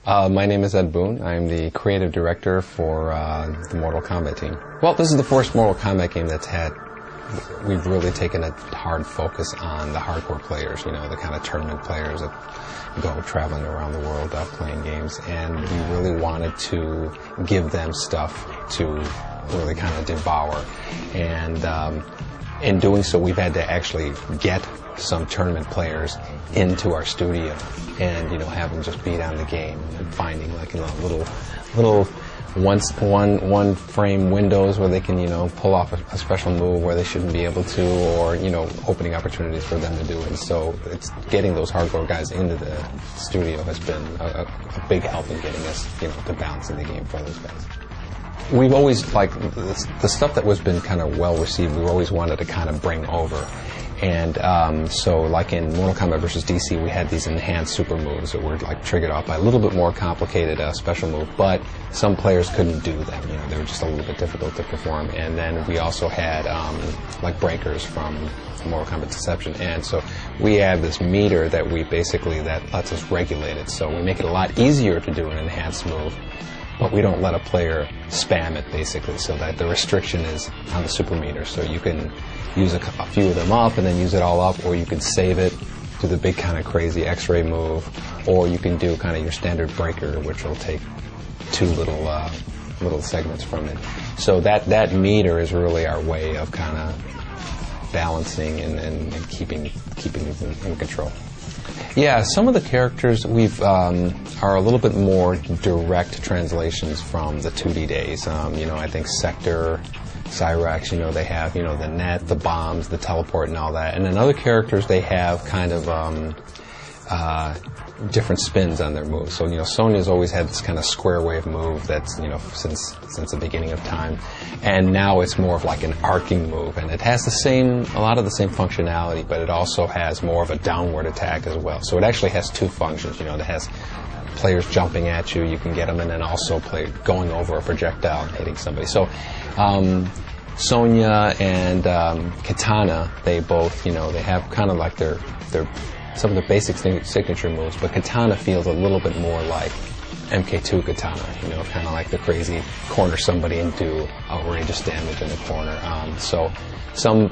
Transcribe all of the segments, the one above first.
My name is Ed Boon. I'm the creative director for the Mortal Kombat team. Well, this is the first Mortal Kombat game we've really taken a hard focus on the hardcore players, you know, the kind of tournament players that go traveling around the world playing games. And we really wanted to give them stuff to really kind of devour. And in doing so, we've had to actually get some tournament players into our studio and, you know, have them just beat on the game and finding, like, you know, little one frame windows where they can, you know, pull off a special move where they shouldn't be able to, or, you know, opening opportunities for them to do it. And so it's getting those hardcore guys into the studio has been a big help in getting us, you know, to balance in the game for those guys. We've always, like, the stuff that was been kind of well received, we've always wanted to kind of bring over. And so, like in Mortal Kombat vs. DC, we had these enhanced super moves that were, like, triggered off by a little bit more complicated special move, but some players couldn't do them. You know, they were just a little bit difficult to perform. And then we also had like breakers from Mortal Kombat Deception, and so we have this meter that that lets us regulate it. So we make it a lot easier to do an enhanced move, but we don't let a player spam it, basically, so that the restriction is on the super meter. So you can use a few of them up and then use it all up, or you can save it, do the big kind of crazy X-ray move, or you can do kind of your standard breaker, which will take two little segments from it. So that meter is really our way of kind of balancing and keeping in control. Yeah, some of the characters are a little bit more direct translations from the 2D days. You know, I think Sector, Cyrex, you know, they have, you know, the net, the bombs, the teleport, and all that. And then other characters, they have kind of different spins on their moves. So, you know, Sonya's always had this kind of square wave move that's, you know, since the beginning of time. And now it's more of like an arcing move, and it has a lot of the same functionality, but it also has more of a downward attack as well. So it actually has two functions. You know, it has players jumping at you, you can get them, and then also going over a projectile and hitting somebody. So Sonya and Kitana, they both, you know, they have kind of like their some of the basic signature moves, but Kitana feels a little bit more like MK2 Kitana, you know, kind of like the crazy corner somebody and do outrageous damage in the corner. So some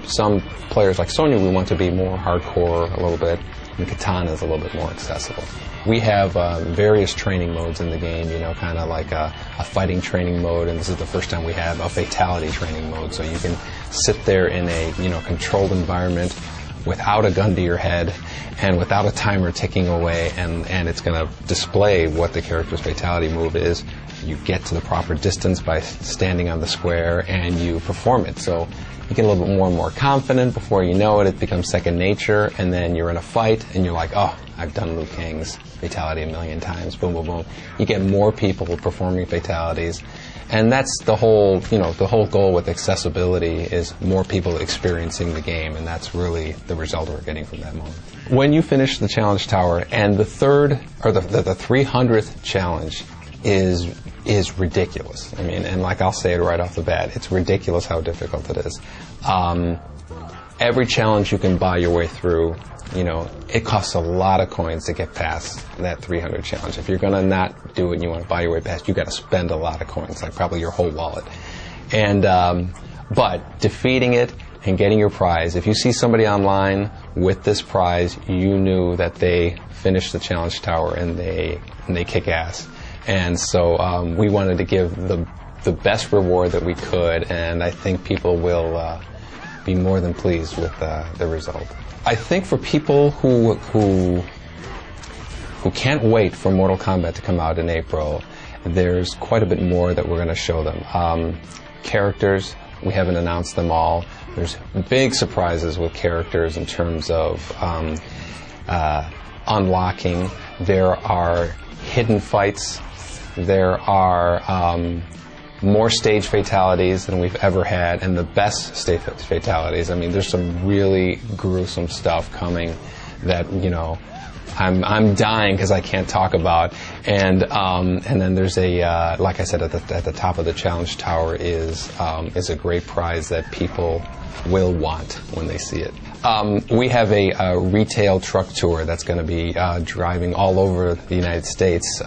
players like Sonya, we want to be more hardcore a little bit, and Kitana is a little bit more accessible. We have various training modes in the game, you know, kind of like a fighting training mode, and this is the first time we have a fatality training mode, so you can sit there in a, you know, controlled environment without a gun to your head and without a timer ticking away, and it's going to display what the character's fatality move is. You get to the proper distance by standing on the square, and you perform it. So you get a little bit more and more confident. Before you know it, it becomes second nature, and then you're in a fight, and you're like, oh, I've done Liu Kang's fatality a million times, boom, boom, boom. You get more people performing fatalities, and that's the whole goal with accessibility is more people experiencing the game, and that's really the result we're getting from that moment. When you finish the challenge tower, and the 300th challenge is ridiculous. I mean, and like I'll say it right off the bat, it's ridiculous how difficult it is. Every challenge you can buy your way through, you know, it costs a lot of coins to get past that 300 challenge. If you're going to not do it and you want to buy your way past, you got to spend a lot of coins, like probably your whole wallet. And but defeating it and getting your prize, if you see somebody online with this prize, you knew that they finished the challenge tower and they kick ass. And so we wanted to give the best reward that we could, and I think people will be more than pleased with the result. I think for people who can't wait for Mortal Kombat to come out in April, there's quite a bit more that we're going to show them. Characters, we haven't announced them all. There's big surprises with characters in terms of unlocking. There are hidden fights. There are more stage fatalities than we've ever had, and the best stage fatalities. I mean, there's some really gruesome stuff coming that, you know, I'm dying because I can't talk about. And then there's a like I said, at the top of the challenge tower is a great prize that people will want when they see it. We have a retail truck tour that's going to be driving all over the United States,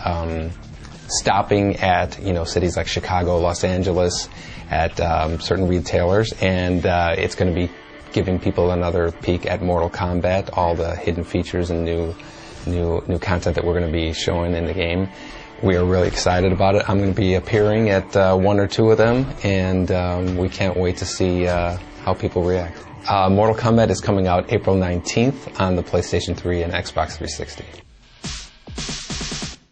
stopping at, you know, cities like Chicago, Los Angeles, at certain retailers, and it's going to be giving people another peek at Mortal Kombat, all the hidden features and new content that we're going to be showing in the game. We are really excited about it. I'm going to be appearing at one or two of them, and we can't wait to see how people react. Mortal Kombat is coming out April 19th on the PlayStation 3 and Xbox 360.